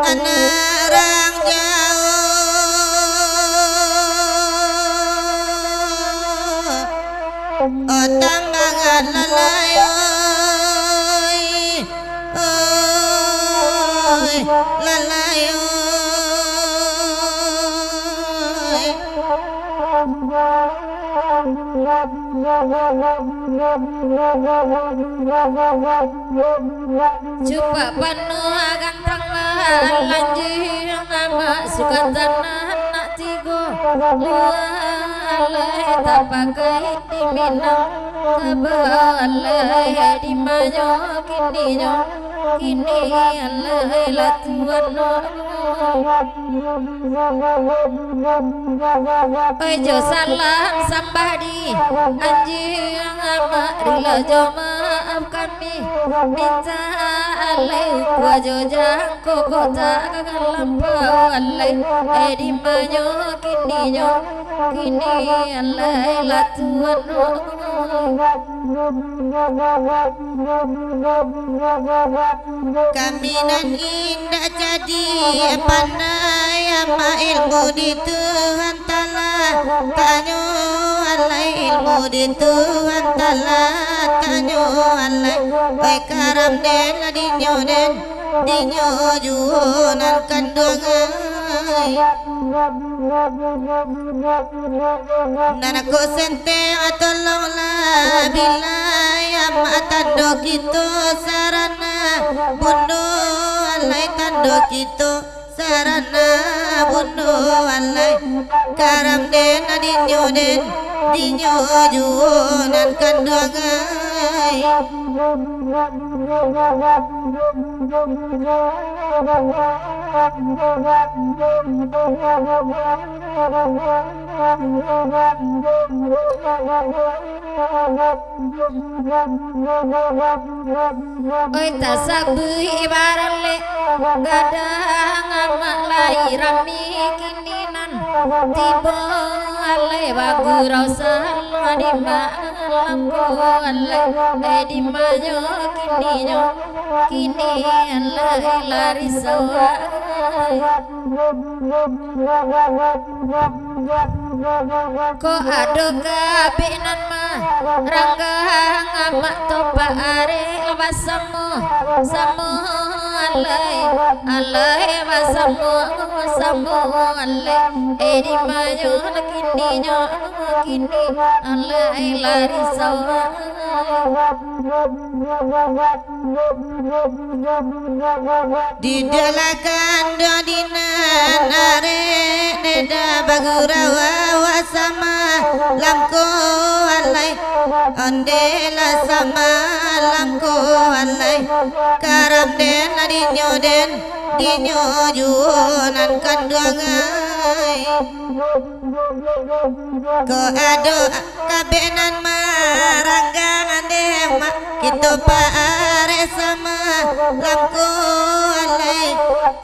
Anarang jauh tambangan lalayo lalayo Coba penuh ganteng lanjir nama suka tanah nak tigo lualai tak pakai di Minang kebalai di Mayo kini alai latuan Ojo salam sambadi anjing amak rila jo maaf kami minta alai wajo jangko kota kalampau alai di Mayo kini alai latuan Kaminan indah jadi pandai ama ilmu di Tuhan Ta'ala tanyo alai ilmu di Tuhan Ta'ala tanyo alai baik karam den dinyo juhonan kandungan Nanaku sente tolonglah bilai ama tando gitu sarana bunuh alai tando gitu sarana bunuh alai karam den dinyo juhonan kandungan Oi tasak bui barale gadang amak lai rami kininan tiba alai bagurau salwa di malamku alai di Mayo kini alai lari sawa ko ado kabinan mah rangga ngamak topa are basamu samu alai basamu samu alai di Mayo kini alai lari sawa di dalakan dodina nare neda bagurawa wasama lamko alai ondela sama lamko alai karam den dinyo junan kandungan ko ado kabenan maranggangan dema kita pare sama lamko alai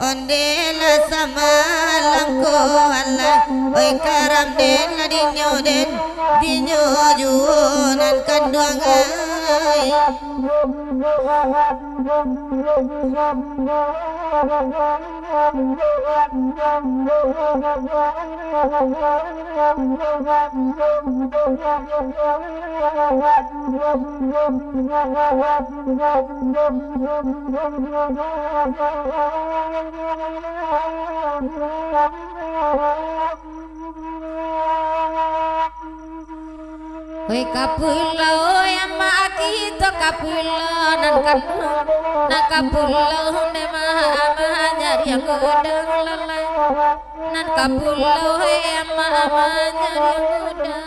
ondela sama lamko alai oi karam den dinyo junan kandungan Oi kapulau yang kita kapulau nan kandung nak kapulau ne mama nyari yang udang lalai nan kapulau yang mama nyari yang udang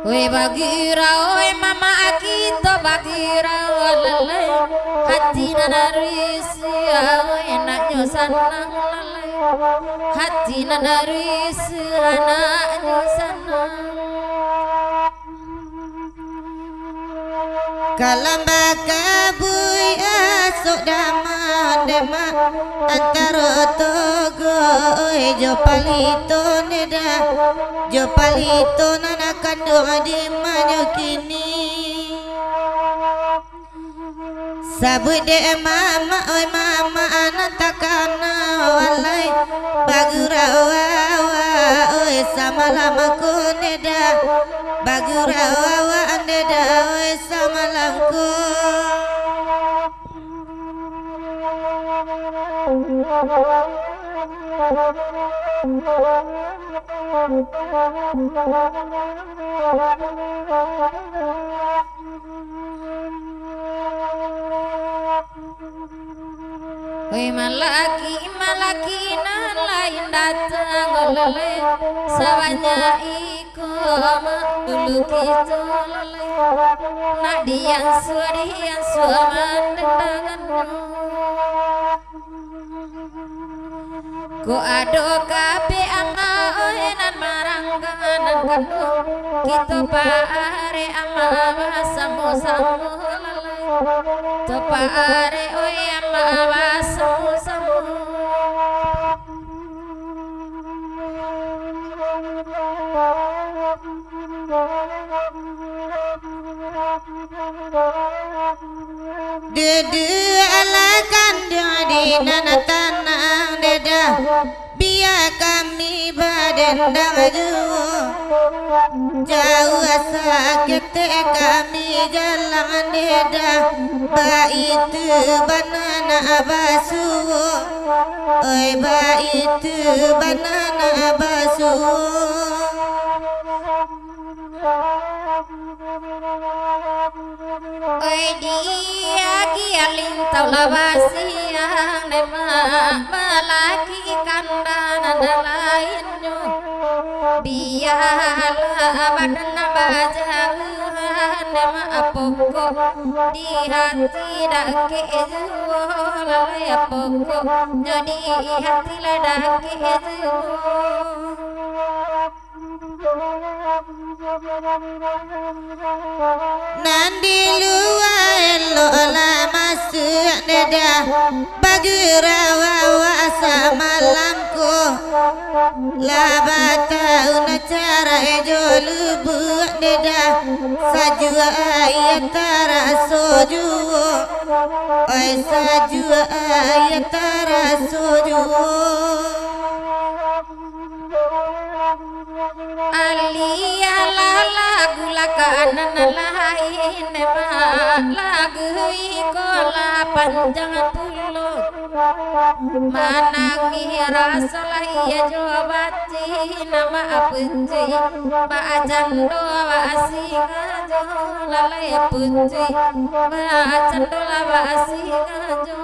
oi bagira oi mama kita bagira lalai hati nanarisi oi nak nyosanang lalai hati nanaris anaknya senang kalamba kabui asok daman dema antara togo jo palito neda jo palito nana kandung di manyo kini sabut de mama oi mama anak takana walai bagura wawa oi sama lama ku neda bagura wawa neda oi sama lamku oi malaki nan lain datang oleh sawanya iko dulu kita oleh nak dian suaman dendangan ko ado kape ama nan maranggan nan kandung kita pare ama samu to pare oi ama samu Dede ala kandung di nana tanah deda biar kami badan jauh sakit kami jalan deda baitu banana basu oi baitu banana basu oi dia kialing tau labasiang nema malaki kandanan lainnya biarlah badan bajang nema apoko di hati dake lalai apoko jadi hati ladake Nandi luar lola masuk neda bagira wawa samalamku labata una cara ejolu buat neda sajua ayat tara soju oi sajua ayat tara soju alia lagu lakanan lain lagu ikola panjang pulut manangi rasa ya jawabati nama punci bacan doa singa jo lalai punci bacan doa singa jo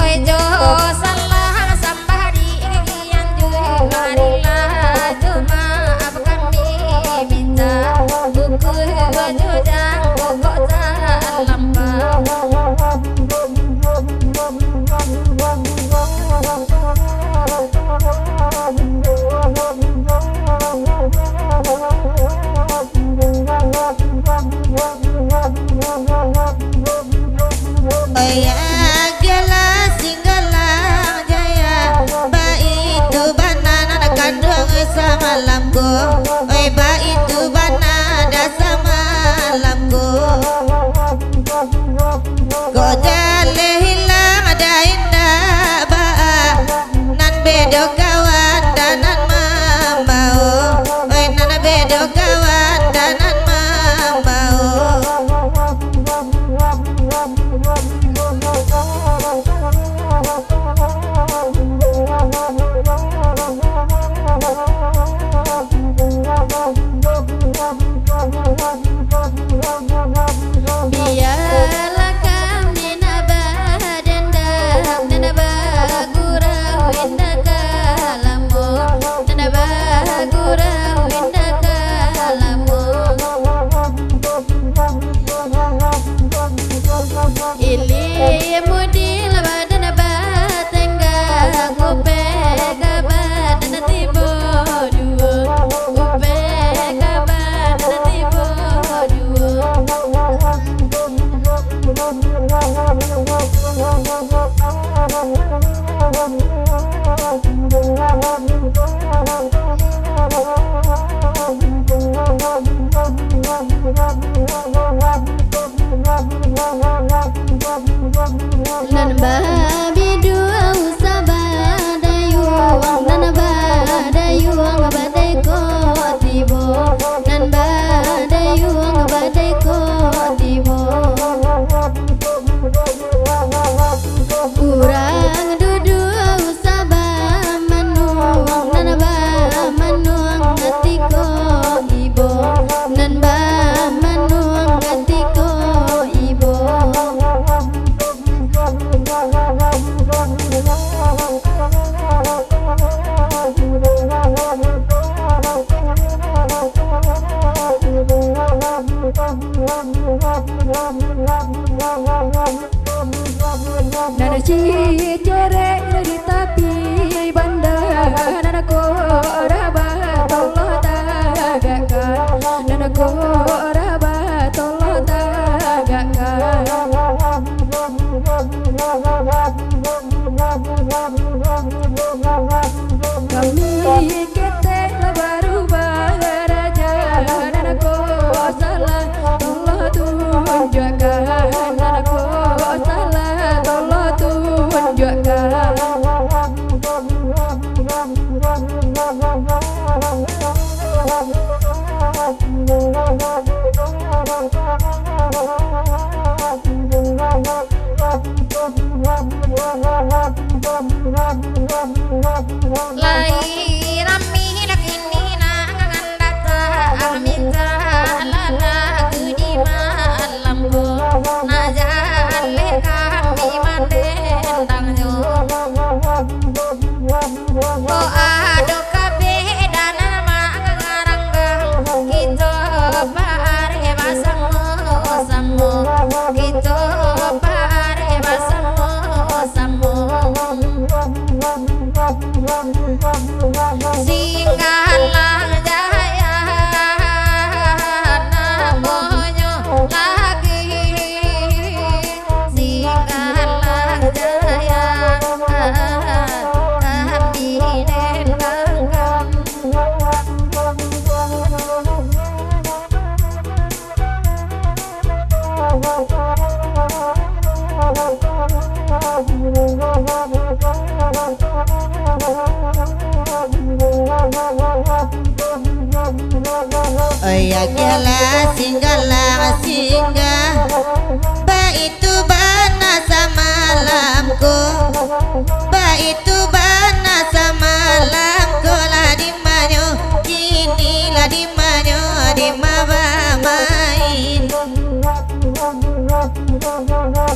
Oi jo salah lai rami lakini nangan data amita lana kudi malam go najale kami mandendang yo ko ado kabe dana mangaranggang kita pare basamo samo kita pare basamo samo Singgalang jaya namonyo lagi Singgalang jaya kami dengankan ya gala singgala singgah ba itu bana samalamku ba itu bana samalamku lah di manyo kini lah di manyo di maba main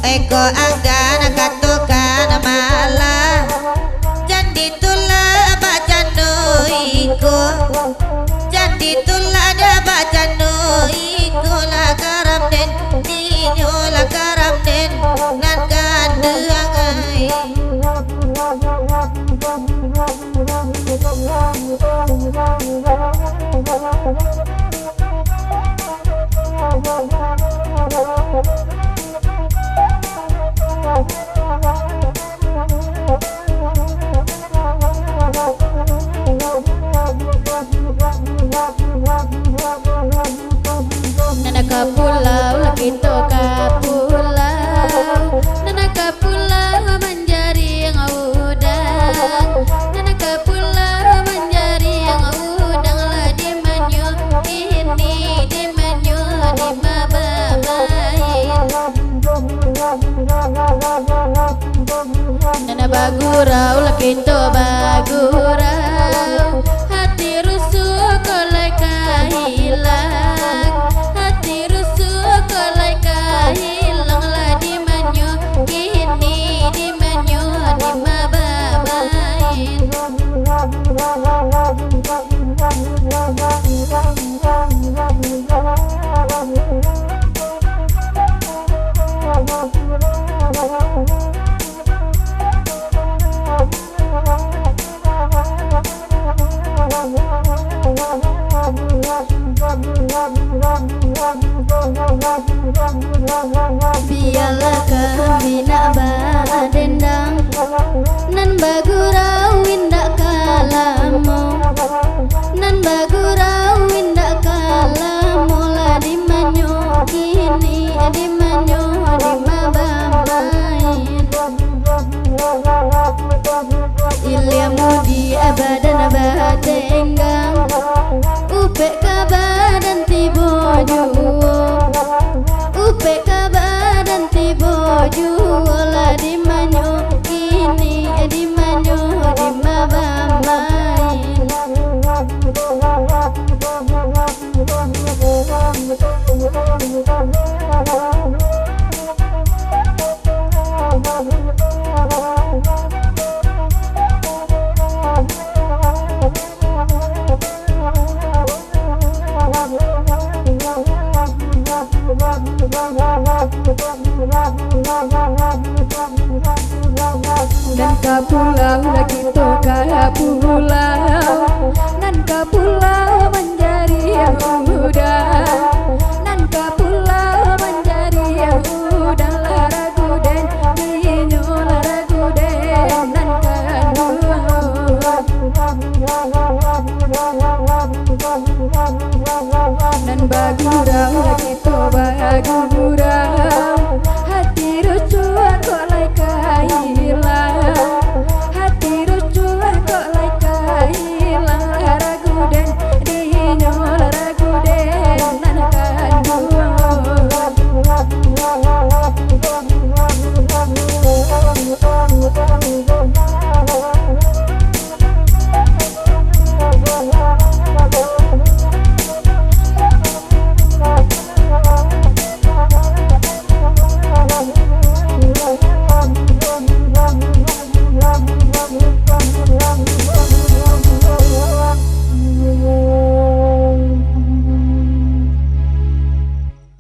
eko anggan katokan malah jadi tulah baca noiku jadi tulah ada baca noiku lah karam den ninyo lah karam den nan kandangai Nana kapulau kita kapulau Nana kapulau menjadi yang udang Nana kapulau menjadi yang udang lah di manyo ini di manyo di mabamain Nana bagurau lah kita bagurau hati rusuk kolai kahilang hati rusuk kolai kahilang lah di manyo kini di manyo di mabamain biarlah kami nak badendang nan bagurau indak kalamo nan bagurau indak kalamo lah di manyo kini di manyo di mabamain ilmu di abadan batenggang upe kabadan tibo juo upe kabadan tibo juo lah di manyo kini di manyo di mabamain dan kapulau lagi to kapulau nan kapulau menjadi yang muda nan kapulau menjadi yang muda laragu den ninyo laragu den nan nan bagurau lagi to bagurau